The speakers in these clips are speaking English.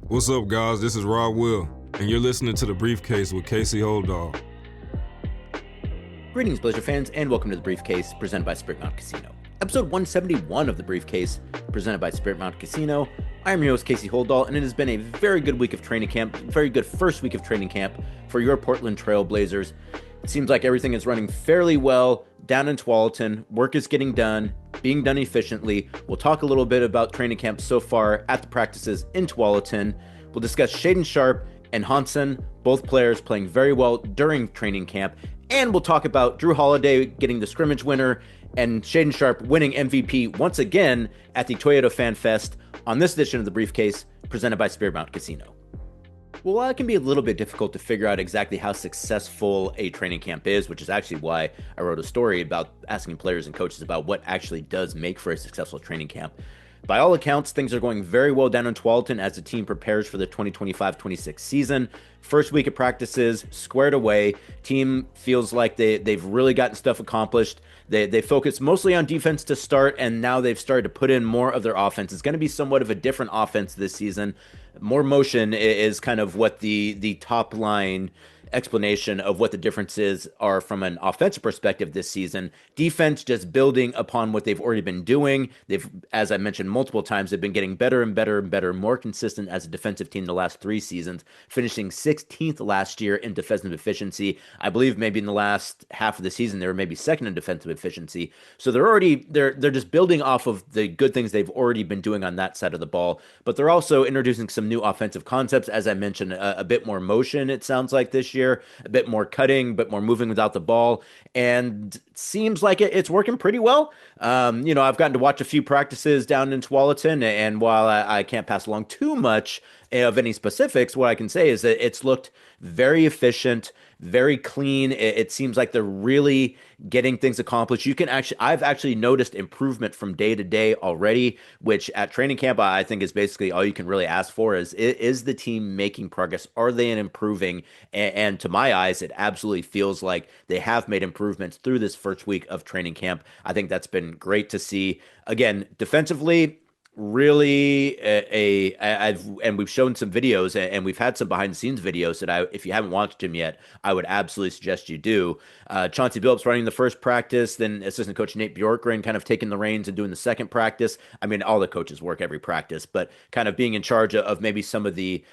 What's up, guys? This is Rob Will, and you're listening to The Briefcase with Casey Holdahl. Greetings, Blazer fans, and welcome to The Briefcase, presented by Spirit Mountain Casino. Episode 171 of The Briefcase, presented by Spirit Mountain Casino. I'm your host, Casey Holdahl, and it has been a very good week of training camp, very good first week of training camp for your Portland Trail Blazers. It seems like everything is running fairly well down in Tualatin. Work is getting done, being done efficiently. We'll talk a little bit about training camp so far at the practices in Tualatin. We'll discuss Shaedon Sharpe and Hansen, both players playing very well during training camp. And we'll talk about Jrue Holiday getting the scrimmage winner and Shaedon Sharpe winning MVP once again at the Toyota FanFest on this edition of The Briefcase, presented by Spirit Mountain Casino. Well, while it can be a little bit difficult to figure out exactly how successful a training camp is, which is actually why I wrote a story about asking players and coaches about what actually does make for a successful training camp. By all accounts, things are going very well down in Tualatin as the team prepares for the 2025-26 season. First week of practices, squared away. Team feels like they've really gotten stuff accomplished. They focus mostly on defense to start, and now they've started to put in more of their offense. It's going to be somewhat of a different offense this season. More motion is kind of what the top line explanation of what the differences are from an offensive perspective this season. Defense just building upon what they've already been doing. They've, as I mentioned multiple times, they've been getting better and better and better, more consistent as a defensive team the last 3 seasons, finishing 16th last year in defensive efficiency. I believe maybe in the last half of the season they were maybe second in defensive efficiency. So they're just building off of the good things they've already been doing on that side of the ball. But they're also introducing some new offensive concepts, as I mentioned, a bit more motion it sounds like this year. A bit more cutting, a bit more moving without the ball, and it seems like it's working pretty well. I've gotten to watch a few practices down in Tualatin, and while I can't pass along too much of any specifics, what I can say is that it's looked very efficient, very clean. It seems like they're really getting things accomplished. I've actually noticed improvement from day to day already, which at training camp, I think is basically all you can really ask for is the team making progress? Are they improving? And to my eyes, it absolutely feels like they have made improvements through this first week of training camp. I think that's been great to see. Again, defensively, really and we've shown some videos and we've had some behind the scenes videos that if you haven't watched them yet, I would absolutely suggest you do. Chauncey Billups running the first practice, then assistant coach Nate Bjorkgren kind of taking the reins and doing the second practice. I mean, all the coaches work every practice, but kind of being in charge of maybe some of the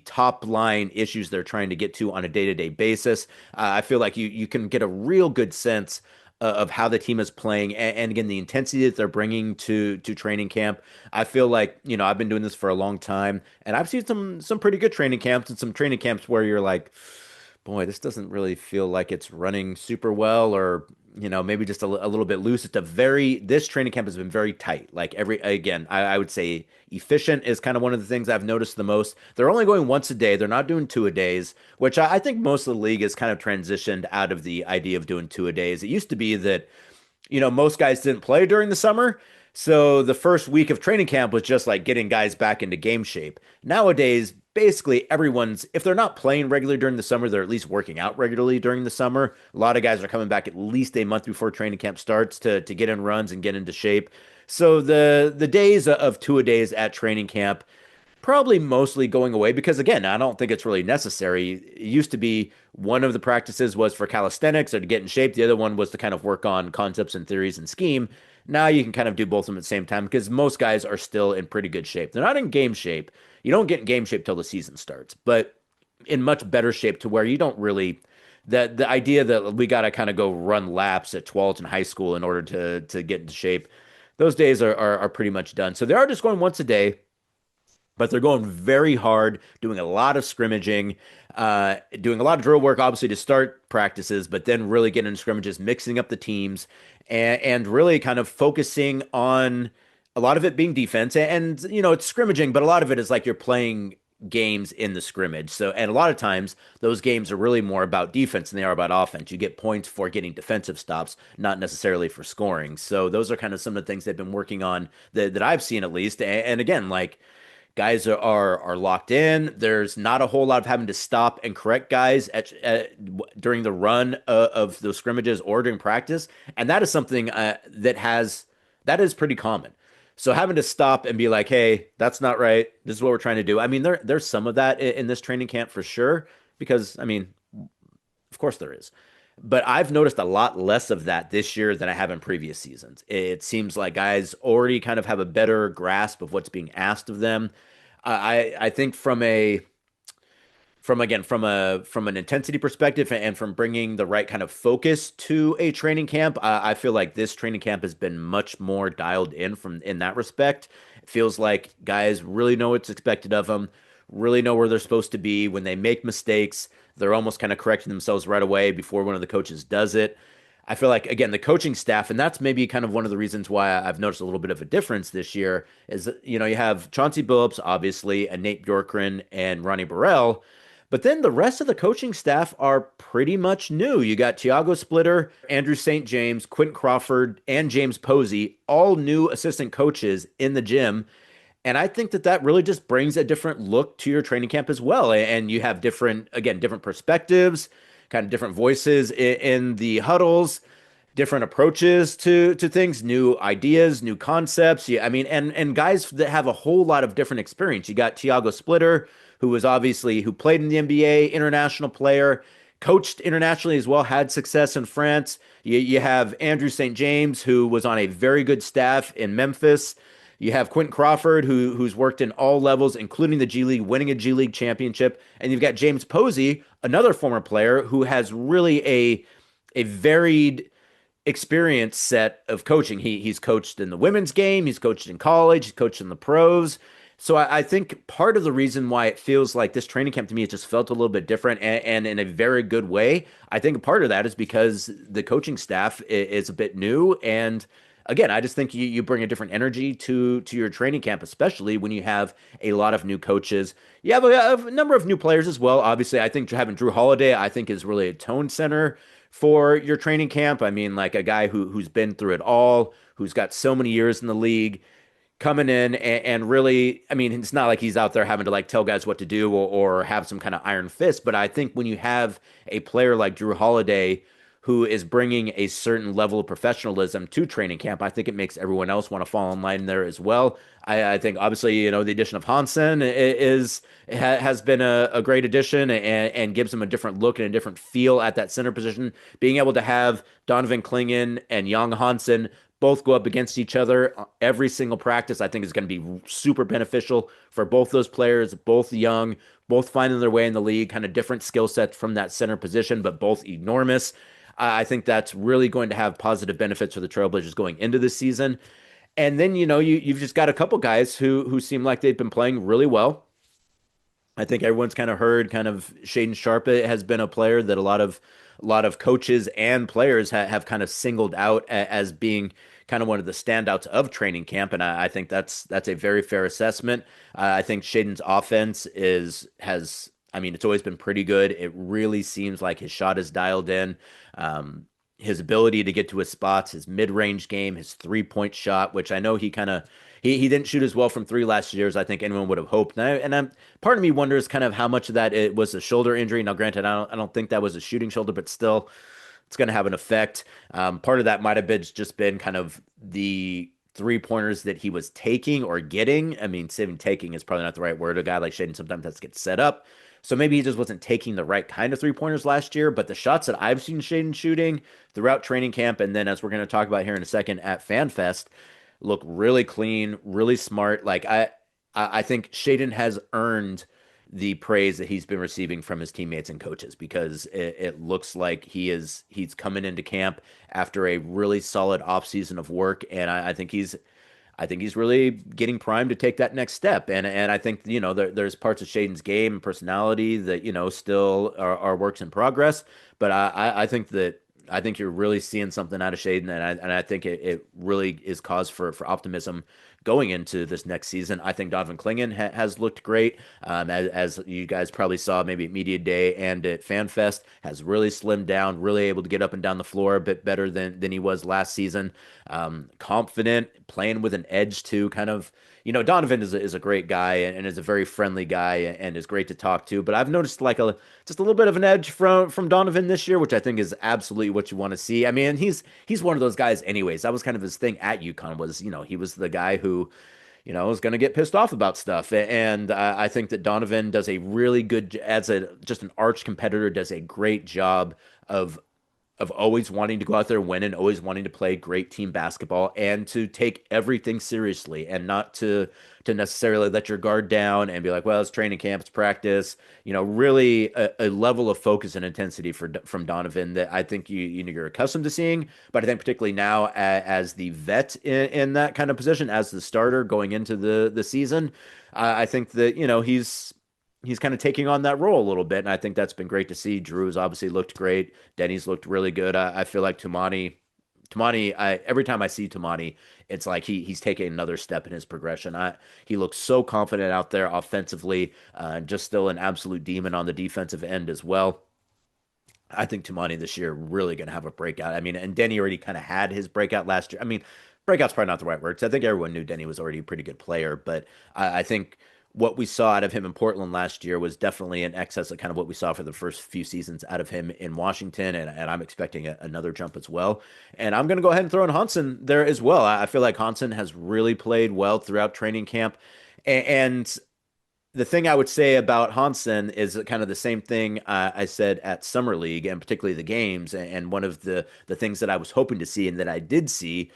top line issues they're trying to get to on a day-to-day basis. I feel like you can get a real good sense of how the team is playing, and again, the intensity that they're bringing to training camp. I feel like, I've been doing this for a long time, and I've seen some pretty good training camps and some training camps where you're like, boy, this doesn't really feel like it's running super well, or maybe just a little bit loose. This training camp has been very tight. Like I would say efficient is kind of one of the things I've noticed the most. They're only going once a day. They're not doing 2-a-days, which I think most of the league has kind of transitioned out of the idea of doing 2-a-days. It used to be that, most guys didn't play during the summer. So the first week of training camp was just like getting guys back into game shape. Nowadays, basically if they're not playing regularly during the summer, they're at least working out regularly during the summer. A lot of guys are coming back at least a month before training camp starts to get in runs and get into shape. So the days of 2-a-days at training camp probably mostly going away because, again, I don't think it's really necessary. It used to be one of the practices was for calisthenics or to get in shape. The other one was to kind of work on concepts and theories and scheme. Now you can kind of do both of them at the same time because most guys are still in pretty good shape. They're not in game shape. You don't get in game shape till the season starts, but in much better shape to where you don't really the idea that we got to kind of go run laps at Tualatin High School in order to get into shape. Those days are pretty much done. So they are just going once a day, but they're going very hard, doing a lot of scrimmaging, doing a lot of drill work, obviously, to start practices, but then really getting into scrimmages, mixing up the teams, and really kind of focusing on a lot of it being defense. And, it's scrimmaging, but a lot of it is like you're playing games in the scrimmage. So, and a lot of times those games are really more about defense than they are about offense. You get points for getting defensive stops, not necessarily for scoring. So those are kind of some of the things they've been working on that I've seen at least. And again, like, guys are locked in. There's not a whole lot of having to stop and correct guys during the run of those scrimmages or during practice, and that is something that is pretty common. So having to stop and be like, "Hey, that's not right. This is what we're trying to do." I mean, there's some of that in this training camp for sure, because I mean, of course there is. But I've noticed a lot less of that this year than I have in previous seasons. It seems like guys already kind of have a better grasp of what's being asked of them. I think from an intensity perspective and from bringing the right kind of focus to a training camp, I feel like this training camp has been much more dialed in from in that respect. It feels like guys really know what's expected of them, really know where they're supposed to be. When they make mistakes, they're almost kind of correcting themselves right away before one of the coaches does it. I feel like, again, the coaching staff, and that's maybe kind of one of the reasons why I've noticed a little bit of a difference this year, is that, you have Chauncey Billups, obviously, and Nate Bjorkgren and Ronnie Burrell. But then the rest of the coaching staff are pretty much new. You got Tiago Splitter, Andrew St. James, Quentin Crawford, and James Posey, all new assistant coaches in the gym. And I think that that really just brings a different look to your training camp as well. And you have different, again, different perspectives, kind of different voices in the huddles, different approaches to things, new ideas, new concepts. Yeah, I mean, and guys that have a whole lot of different experience. You got Tiago Splitter, who played in the NBA, international player, coached internationally as well, had success in France. You have Andrew St. James, who was on a very good staff in Memphis. You have Quentin Crawford, who's worked in all levels, including the G League, winning a G League championship. And you've got James Posey, another former player who has really a varied experience set of coaching. He's coached in the women's game, he's coached in college, he's coached in the pros. So I think part of the reason why it feels like this training camp to me, it just felt a little bit different and in a very good way. I think part of that is because the coaching staff is a bit new. And again, I just think you bring a different energy to your training camp, especially when you have a lot of new coaches. You have a number of new players as well. Obviously, I think having Jrue Holiday, I think, is really a tone center for your training camp. I mean, like a guy who's been through it all, who's got so many years in the league, coming in and really, I mean, it's not like he's out there having to like tell guys what to do or have some kind of iron fist. But I think when you have a player like Jrue Holiday who is bringing a certain level of professionalism to training camp, I think it makes everyone else want to fall in line there as well. I think obviously, the addition of Hansen has been a great addition and gives him a different look and a different feel at that center position. Being able to have Donovan Clingan and Young Hansen both go up against each other every single practice, I think is going to be super beneficial for both those players, both young, both finding their way in the league, kind of different skill sets from that center position, but both enormous. I think that's really going to have positive benefits for the Trailblazers going into this season. And then, you've just got a couple guys who seem like they've been playing really well. I think everyone's kind of heard Shaedon Sharpe has been a player that a lot of coaches and players have kind of singled out as being kind of one of the standouts of training camp, and I think that's a very fair assessment. I think Shaedon's offense has. I mean, it's always been pretty good. It really seems like his shot is dialed in. His ability to get to his spots, his mid-range game, his three-point shot, which I know he didn't shoot as well from three last year as I think anyone would have hoped. And part of me wonders kind of how much of that it was a shoulder injury. Now, granted, I don't think that was a shooting shoulder, but still, it's going to have an effect. Part of that might have been kind of the three-pointers that he was taking or getting. I mean, saving taking is probably not the right word. A guy like Shaedon sometimes has to get set up. So maybe he just wasn't taking the right kind of three-pointers last year. But the shots that I've seen Shaedon shooting throughout training camp, and then as we're going to talk about here in a second at FanFest, look really clean, really smart. Like I think Shaedon has earned the praise that he's been receiving from his teammates and coaches, because it looks like he's coming into camp after a really solid offseason of work, and I think he's really getting primed to take that next step. And I think, there's parts of Shaedon's game and personality that, still are works in progress. But I think you're really seeing something out of Shaedon, and I think it really is cause for optimism going into this next season. I think Donovan Clingan has looked great, as you guys probably saw maybe at Media Day and at FanFest, has really slimmed down, really able to get up and down the floor a bit better than he was last season. Confident, playing with an edge too, kind of. Donovan is a great guy and is a very friendly guy and is great to talk to. But I've noticed just a little bit of an edge from Donovan this year, which I think is absolutely what you want to see. I mean, he's one of those guys anyways. That was kind of his thing at UConn was, he was the guy who, is going to get pissed off about stuff. And I think that Donovan does a really good, as a just an arch competitor, does a great job of always wanting to go out there and win and always wanting to play great team basketball and to take everything seriously and not to necessarily let your guard down and be like, well, it's training camp, it's practice. Really a level of focus and intensity from Donovan that I think you're accustomed to seeing. But I think particularly now as the vet in that kind of position, as the starter going into the season, I think that he's kind of taking on that role a little bit, and I think that's been great to see. Jrue's obviously looked great. Deni's looked really good. I feel like Tamani, every time I see Tamani, it's like he's taking another step in his progression. He looks so confident out there offensively, just still an absolute demon on the defensive end as well. I think Tamani this year really going to have a breakout. I mean, and Deni already kind of had his breakout last year. I mean, breakout's probably not the right word, because I think everyone knew Deni was already a pretty good player, but I think what we saw out of him in Portland last year was definitely in excess of kind of what we saw for the first few seasons out of him in Washington. And I'm expecting another jump as well. And I'm going to go ahead and throw in Hansen there as well. I feel like Hansen has really played well throughout training camp. And the thing I would say about Hansen is kind of the same thing I said at Summer League and particularly the games. And one of the things that I was hoping to see and that I did see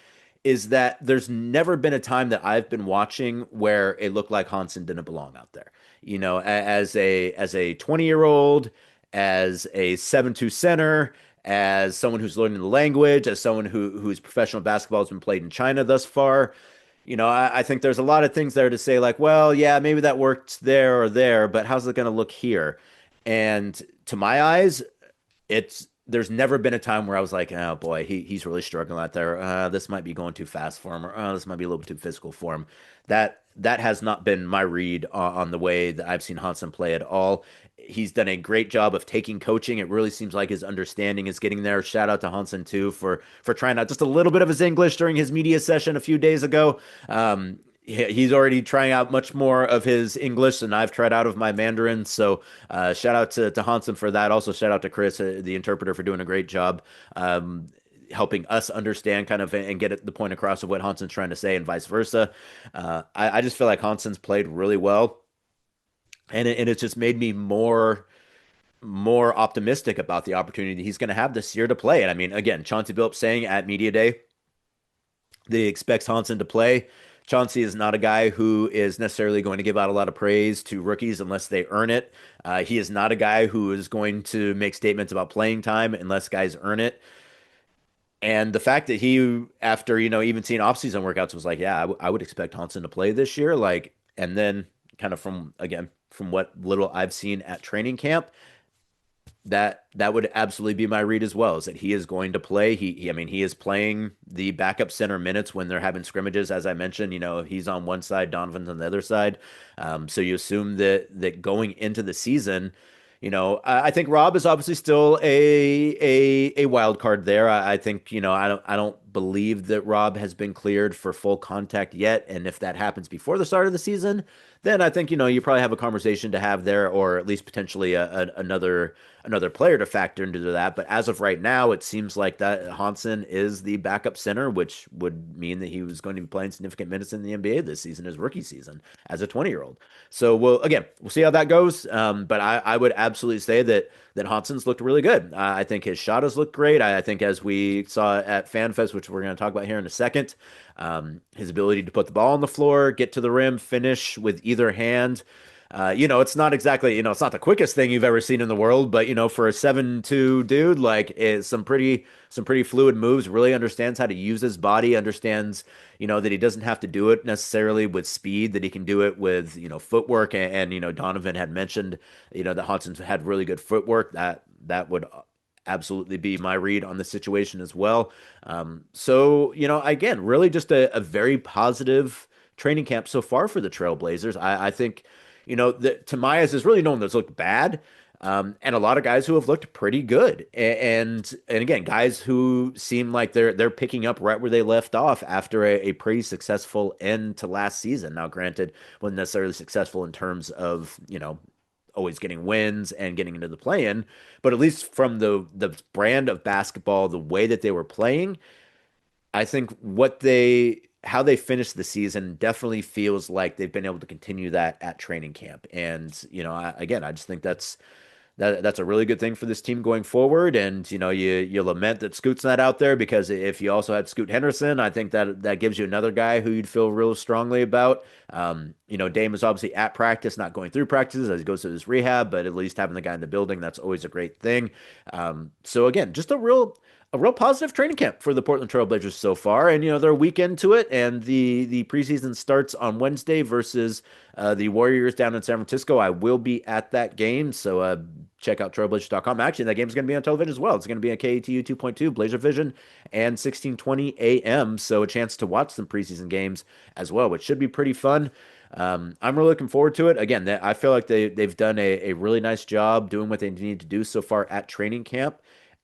is that there's never been a time that I've been watching where it looked like Hansen didn't belong out there. As a 20-year-old, as a 7'2" center, as someone who's learning the language, as someone whose professional basketball has been played in China thus far. I think there's a lot of things there to say, like, well, yeah, maybe that worked there or there, but how's it going to look here? And to my eyes, there's never been a time where I was like, oh boy, he's really struggling out there. This might be going too fast for him, or this might be a little bit too physical for him. That has not been my read on the way that I've seen Hansen play at all. He's done a great job of taking coaching. It really seems like his understanding is getting there. Shout out to Hansen too for trying out just a little bit of his English during his media session a few days ago. He's already trying out much more of his English than I've tried out of my Mandarin. So shout out to Hansen for that. Also shout out to Chris, the interpreter, for doing a great job helping us understand kind of and get the point across of what Hansen's trying to say and vice versa. I just feel like Hansen's played really well. And it's just made me more optimistic about the opportunity he's going to have this year to play. And I mean, again, Chauncey Billups saying at Media Day that he expects Hansen to play. Chauncey is not a guy who is necessarily going to give out a lot of praise to rookies unless they earn it. He is not a guy who is going to make statements about playing time unless guys earn it. And the fact that he, after, even seeing offseason workouts, was like, yeah, I would expect Hansen to play this year. Like, and then kind of from what little I've seen at training camp, that would absolutely be my read as well, is that he is going to play. He is playing the backup center minutes when they're having scrimmages. As I mentioned, he's on one side, Donovan's on the other side. So you assume that going into the season, I think Rob is obviously still a wild card there. I think, I don't believe that Rob has been cleared for full contact yet. And if that happens before the start of the season, then I think, you probably have a conversation to have there, or at least potentially another player to factor into that. But as of right now, it seems like that Hansen is the backup center, which would mean that he was going to be playing significant minutes in the NBA this season, his rookie season, as a 20-year-old. So we'll see how that goes. But I would absolutely say that Hansen's looked really good. I think his shot has looked great. I think, as we saw at FanFest, which we're going to talk about here in a second, his ability to put the ball on the floor, get to the rim, finish with either hand. It's not exactly, it's not the quickest thing you've ever seen in the world, but, for a 7'2" dude, like, it's some pretty fluid moves, really understands how to use his body, understands, that he doesn't have to do it necessarily with speed, that he can do it with, footwork. And Donovan had mentioned, that Hansen had really good footwork. That would absolutely be my read on the situation as well. So, again, really just a very positive training camp so far for the Trailblazers. I think, to my eyes, there's really no one that's looked bad. And a lot of guys who have looked pretty good. And again, guys who seem like they're picking up right where they left off after a pretty successful end to last season. Now, granted, wasn't necessarily successful in terms of, always getting wins and getting into the play-in, but at least from the brand of basketball, the way that they were playing, I think how they finished the season definitely feels like they've been able to continue that at training camp. And, again, I just think that's a really good thing for this team going forward. And, you lament that Scoot's not out there, because if you also had Scoot Henderson, I think that gives you another guy who you'd feel real strongly about. Dame is obviously at practice, not going through practices as he goes to his rehab, but at least having the guy in the building, that's always a great thing. So again, just a real positive training camp for the Portland Trail Blazers so far. And, they're a week into it, and the preseason starts on Wednesday versus the Warriors down in San Francisco. I will be at that game, so check out trailblazers.com. Actually, that game's going to be on television as well. It's going to be on KATU 2.2, Blazer Vision, and 1620 a.m., so a chance to watch some preseason games as well, which should be pretty fun. I'm really looking forward to it. Again, I feel like they've done a really nice job doing what they need to do so far at training camp.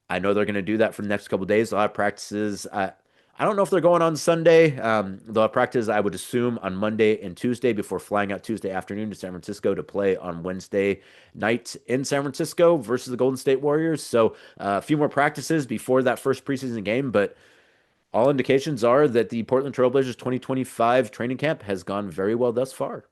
I know they're going to do that for the next couple of days. They'll have practices. I don't know if they're going on Sunday. They'll have practice, I would assume, on Monday and Tuesday before flying out Tuesday afternoon to San Francisco to play on Wednesday night in San Francisco versus the Golden State Warriors. So a few more practices before that first preseason game, but all indications are that the Portland Trail Blazers 2025 training camp has gone very well thus far.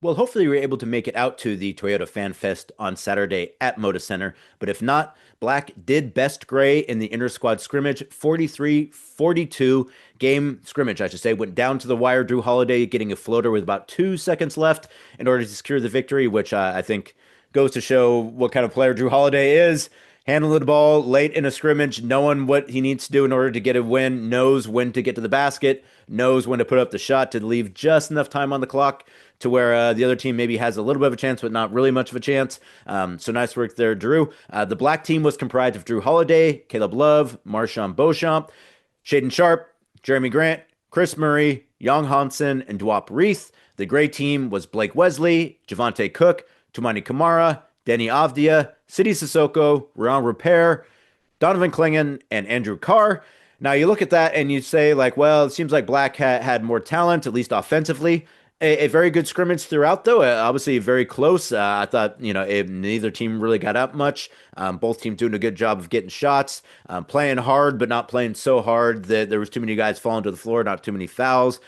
Well, hopefully you're able to make it out to the Toyota Fan Fest on Saturday at Moda Center. But if not, Black did best gray in the inter-squad scrimmage, 43-42 game scrimmage, I should say. Went down to the wire. Jrue Holiday getting a floater with about 2 seconds left in order to secure the victory, which I think goes to show what kind of player Jrue Holiday is. Handling the ball late in a scrimmage, knowing what he needs to do in order to get a win, knows when to get to the basket, knows when to put up the shot to leave just enough time on the clock to where the other team maybe has a little bit of a chance, but not really much of a chance. So nice work there, Jrue. The Black team was comprised of Jrue Holiday, Caleb Love, Marshawn Beauchamp, Shaedon Sharpe, Jeremy Grant, Chris Murray, Young Hansen, and Dwop Reith. The gray team was Blake Wesley, Javante Cook, Toumani Camara, Deni Avdija, Sidi Sissoko, Rion Repair, Donovan Clingan, and Andrew Carr. Now you look at that and you say, like, well, it seems like Black had more talent, at least offensively. A very good scrimmage throughout, though. Obviously, very close. I thought, neither team really got up much. Both teams doing a good job of getting shots, playing hard, but not playing so hard that there was too many guys falling to the floor, not too many fouls.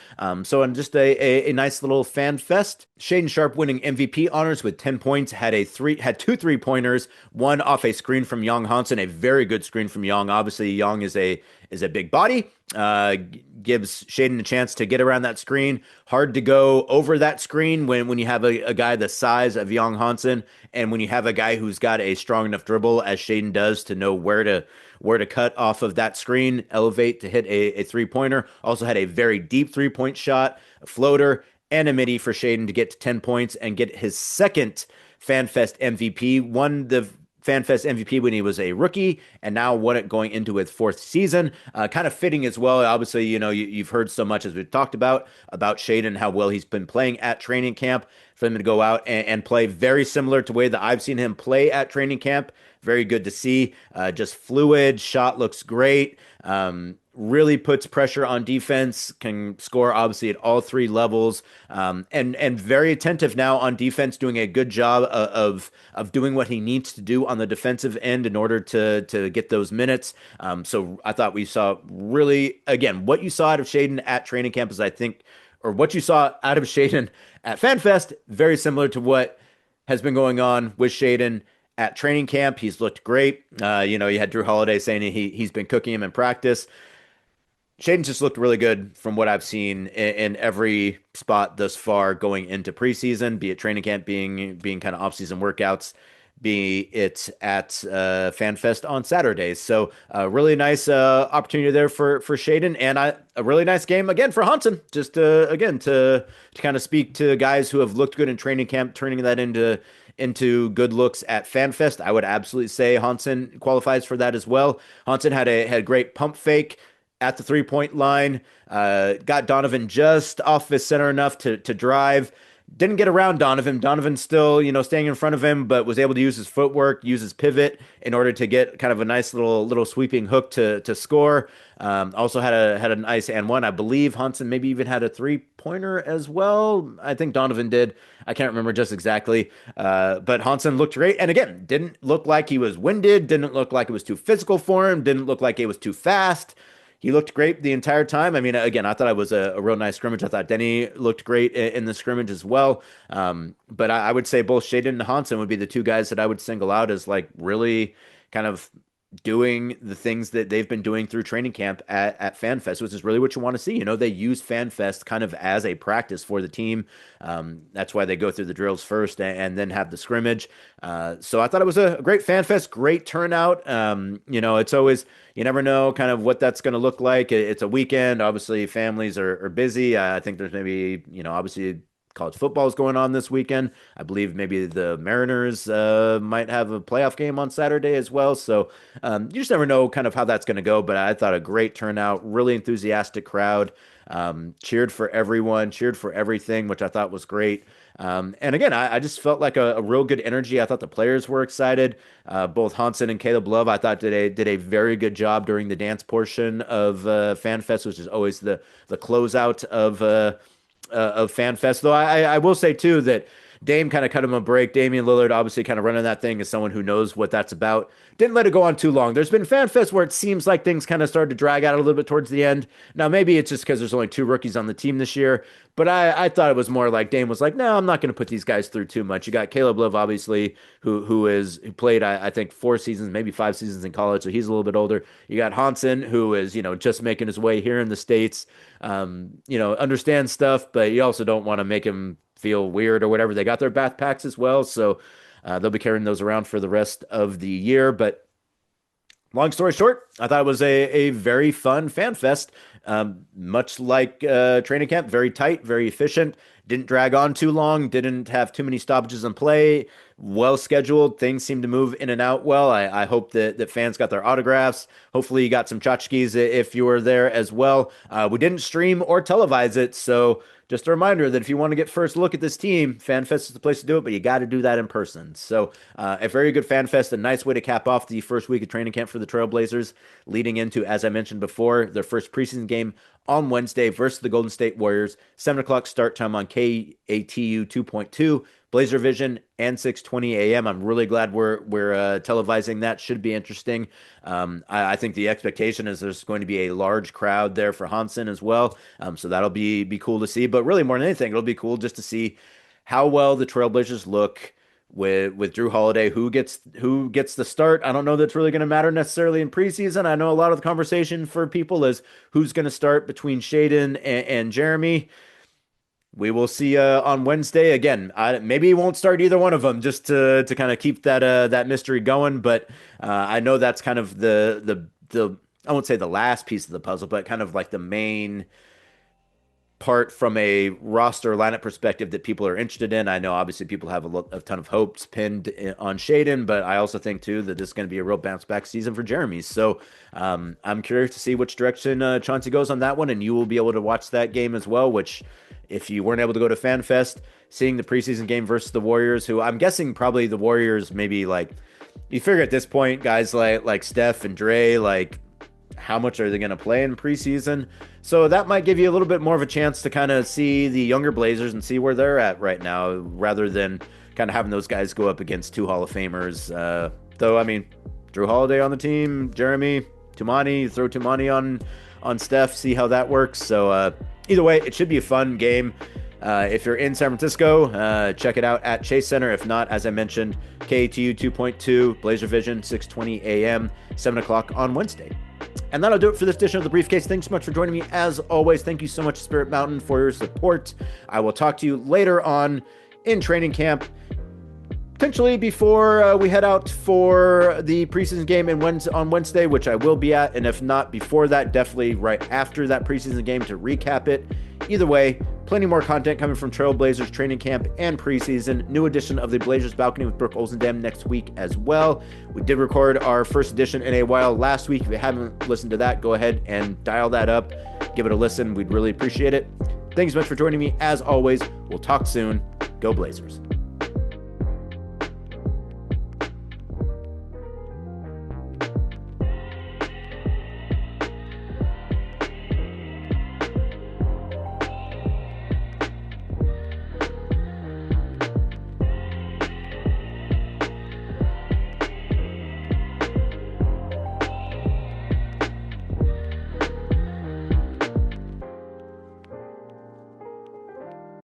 So in just a nice little fan fest. Shaedon Sharpe winning MVP honors with 10 points, had 2 3-pointers, one off a screen from Young Hansen, a very good screen from Young. Obviously, Young is a big body. Gives Shaedon a chance to get around that screen. Hard to go over that screen when you have a guy the size of Young Hansen, and when you have a guy who's got a strong enough dribble as Shaedon does to know where to cut off of that screen, elevate to hit a 3-pointer. Also had a very deep 3-point shot, a floater, and a midi for Shaedon to get to 10 points and get his second FanFest MVP. Won the FanFest MVP when he was a rookie, and now won it going into his 4th season. Kind of fitting as well. Obviously, you've heard so much, as we've talked about Shaedon, how well he's been playing at training camp, for him to go out and play very similar to the way that I've seen him play at training camp. Very good to see. Just fluid, shot looks great. Really puts pressure on defense, can score obviously at all 3 levels, and very attentive now on defense, doing a good job of doing what he needs to do on the defensive end in order to get those minutes. So I thought we saw really, again, what you saw out of Shaedon at training camp is, I think, or what you saw out of Shaedon at FanFest, very similar to what has been going on with Shaedon at training camp. He's looked great. You had Jrue Holiday saying he's been cooking him in practice. Shaedon just looked really good from what I've seen in every spot thus far going into preseason, be it training camp, being kind of off-season workouts, be it at FanFest on Saturdays. So really nice opportunity there for Shaedon, and a really nice game again for Hansen. Just again to kind of speak to guys who have looked good in training camp, turning that into good looks at FanFest. I would absolutely say Hansen qualifies for that as well. Hansen had a great pump fake at the 3-point line, got Donovan just off his center enough to drive, Didn't get around Donovan. Donovan still, staying in front of him, but was able to use his footwork, use his pivot in order to get kind of a nice little sweeping hook to score. Also had a nice and one. I believe Hansen maybe even had a 3-pointer as well. I think Donovan did. I can't remember just exactly. But Hansen looked great. And again, didn't look like he was winded. Didn't look like it was too physical for him. Didn't look like it was too fast. He looked great the entire time. I mean, again, I thought it was a real nice scrimmage. I thought Deni looked great in the scrimmage as well. But I would say both Shaedon and Hansen would be the two guys that I would single out as like really kind of doing the things that they've been doing through training camp at FanFest, which is really what you want to see. They use FanFest kind of as a practice for the team. That's why they go through the drills first and then have the scrimmage. So I thought it was a great FanFest, great turnout. It's always, you never know kind of what that's going to look like. It's a weekend. Obviously, families are busy. I think there's maybe, obviously college football is going on this weekend. I believe maybe the Mariners might have a playoff game on Saturday as well. So you just never know kind of how that's going to go. But I thought a great turnout, really enthusiastic crowd, cheered for everyone, cheered for everything, which I thought was great. And again, I just felt like a real good energy. I thought the players were excited. Both Hansen and Caleb Love, I thought did a very good job during the dance portion of FanFest, which is always the closeout of FanFest. Though I will say too that Dame kind of cut him a break. Damian Lillard obviously kind of running that thing as someone who knows what that's about. Didn't let it go on too long. There's been FanFest where it seems like things kind of started to drag out a little bit towards the end. Now maybe it's just because there's only 2 rookies on the team this year, but I thought it was more like Dame was like, no, I'm not going to put these guys through too much. You got Caleb Love obviously who played I think 4 seasons, maybe 5 seasons in college, so he's a little bit older. You got Hansen who is just making his way here in the States. Understands stuff, but you also don't want to make him feel weird or whatever. They got their backpacks as well, so they'll be carrying those around for the rest of the year. But long story short, I thought it was a very fun FanFest, much like training camp, very tight, very efficient, didn't drag on too long, didn't have too many stoppages in play, well scheduled. Things seemed to move in and out well. I hope that fans got their autographs. Hopefully you got some tchotchkes if you were there as well. We didn't stream or televise it, so just a reminder that if you want to get first look at this team, FanFest is the place to do it, but you got to do that in person. So a very good FanFest, a nice way to cap off the first week of training camp for the Trailblazers, leading into, as I mentioned before, their first preseason game on Wednesday versus the Golden State Warriors. 7 o'clock start time on KATU 2.2, Blazer Vision, and 6:20 a.m. I'm really glad we're televising that. Should be interesting. I think the expectation is there's going to be a large crowd there for Hansen as well. So that'll be cool to see. But really, more than anything, it'll be cool just to see how well the Trailblazers look with Jrue Holiday. Who gets the start? I don't know that's really going to matter necessarily in preseason. I know a lot of the conversation for people is who's going to start between Shaedon and Jeremy. We will see on Wednesday. Again, maybe he won't start either one of them just to kind of keep that mystery going. But I know that's kind of the I won't say the last piece of the puzzle, but kind of like the main part from a roster lineup perspective that people are interested in. I know obviously people have a ton of hopes pinned on Shaedon, but I also think too that this is going to be a real bounce back season for Jeremy. So I'm curious to see which direction Chauncey goes on that one, and you will be able to watch that game as well, which if you weren't able to go to FanFest, seeing the preseason game versus the Warriors, who I'm guessing probably the Warriors maybe like, you figure at this point, guys like Steph and Dre, like how much are they going to play in preseason? So that might give you a little bit more of a chance to kind of see the younger Blazers and see where they're at right now, rather than kind of having those guys go up against 2 Hall of Famers. Though, I mean, Jrue Holiday on the team, Jeremy, Tumani, throw Tumani on Steph, see how that works. So either way, it should be a fun game. If you're in San Francisco, check it out at Chase Center. If not, as I mentioned, KATU 2.2, Blazer Vision, 6:20 a.m., 7 o'clock on Wednesday. And that'll do it for this edition of The Briefcase. Thanks so much for joining me. As always, thank you so much, Spirit Mountain, for your support. I will talk to you later on in training camp, potentially before we head out for the preseason game on Wednesday, which I will be at. And if not before that, definitely right after that preseason game to recap it. Either way, plenty more content coming from Trailblazers training camp and preseason. New edition of the Blazers Balcony with Brooke Olzendam next week as well. We did record our first edition in a while last week. If you haven't listened to that, go ahead and dial that up. Give it a listen. We'd really appreciate it. Thanks so much for joining me. As always, we'll talk soon. Go Blazers.